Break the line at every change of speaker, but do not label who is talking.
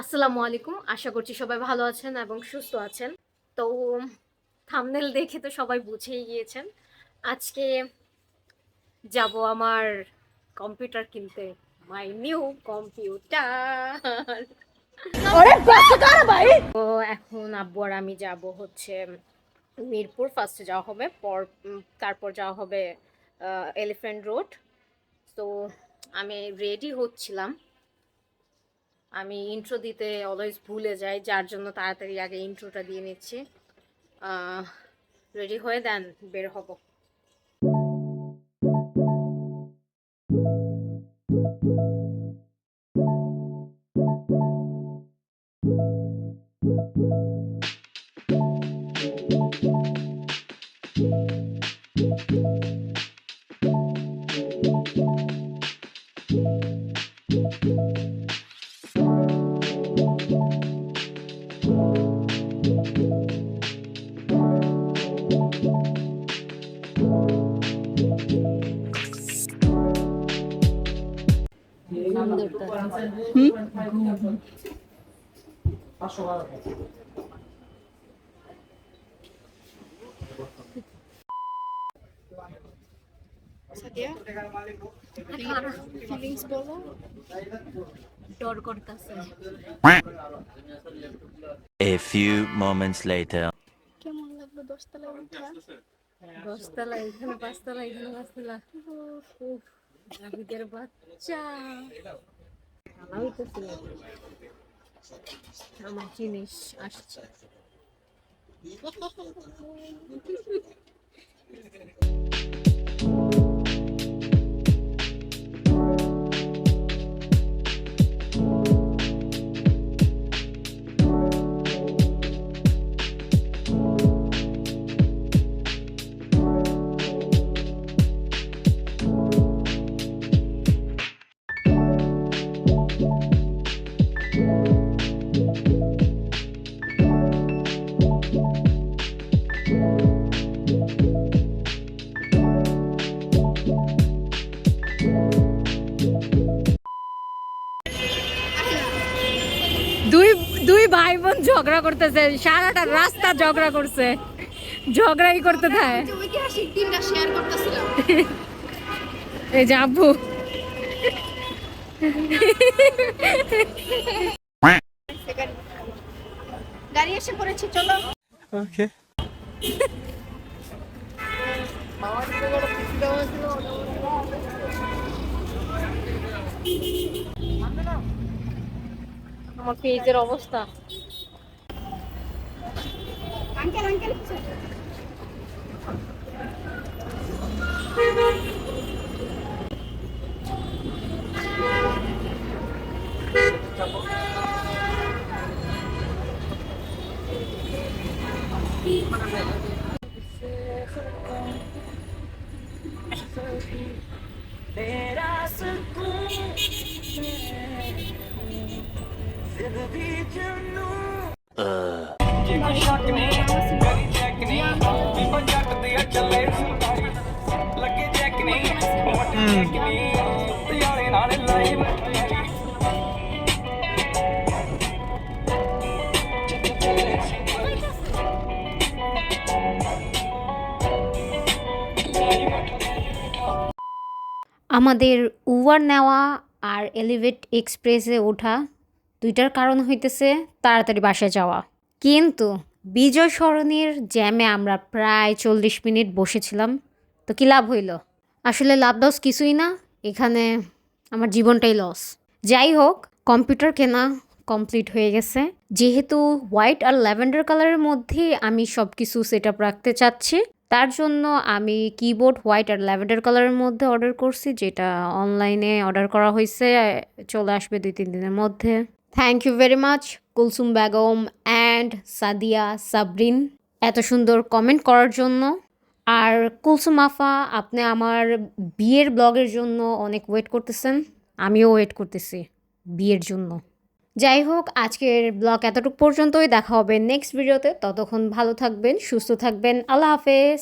আসসালামু আলাইকুম। আশা করছি সবাই ভালো আছেন এবং সুস্থ আছেন। তো থাম্বনেল দেখে তো সবাই বুঝেই গিয়েছেন। আজকে যাব আমার কম্পিউটার কিনতে। My new computer.
अरे बस कर भाई।
তো এখন আব্বু আর আমি যাব হচ্ছে মিরপুর। ফার্স্টে যাওয়া হবে, তারপর যাওয়া হবে এলিফ্যান্ট রোড। তো আমি রেডি হচ্ছিলাম। আমি ইন্ট্রো দিতে অলওয়েজ ভুলে যাই, যার জন্য তাড়াতাড়ি আগে ইন্ট্রোটা দিয়ে নিচ্ছি। রেডি হয়ে দেন বের হব।
Sadiya, feelings bolo.
ডর করতেছে।
A few moments later.
কেমন লাগলো 10 তলায় উঠা?
10 তলা, এখানে 5 তলা, এখানে 5 তলা। উফ, নাবিদের বাচ্চা। ভালো হইতেছে। আমার জিনিস আসছে। দুই দুই ভাই বোন ঝগড়া করতেছে, সারাটা রাস্তা ঝগড়া করছে, ঝগড়াই করতে থাকে।
ঐতিহাসিক দিনটা শেয়ার করতেছিলাম।
এই যে আব্বু
গাড়ি এসে পড়েছে, চলো।
Okay.
আমার পেজের অবস্থা।
আঙ্কেল আঙ্কেল
আমাদের উবার নেওয়া আর এলিভেট এক্সপ্রেসে ওঠা দুইটার কারণ হইতেছে তাড়াতাড়ি বাসায় যাওয়া। কিন্তু বিজয় সরণির জ্যামে আমরা প্রায় 40 মিনিট বসেছিলাম। তো কী লাভ হইল? আসলে লাভ লস কিছুই না, এখানে আমার জীবনটাই লস। যাই হোক, কম্পিউটার কেনা কমপ্লিট হয়ে গেছে। যেহেতু হোয়াইট আর ল্যাভেন্ডার কালারের মধ্যে আমি সব কিছু সেট আপ রাখতে চাচ্ছি, তার জন্য আমি কিবোর্ড হোয়াইট আর ল্যাভেন্ডার কালারের মধ্যে অর্ডার করছি, যেটা অনলাইনে অর্ডার করা হয়েছে, চলে আসবে 2-3 দিনের মধ্যে। Thank you very much Kulsum Begum and Sadia Sabrin এত সুন্দর কমেন্ট করার জন্য। আর কুলসুম আফা, আপনি আমার বিয়ের ব্লগের জন্য অনেক ওয়েট করতেছেন, আমিও ওয়েট করতেছি বিয়ের জন্য। যাই হোক, আজকের ব্লগ এতটুকু পর্যন্তই। দেখা হবে নেক্সট ভিডিওতে। ততক্ষণ ভালো থাকবেন, সুস্থ থাকবেন। আল্লাহ হাফেজ।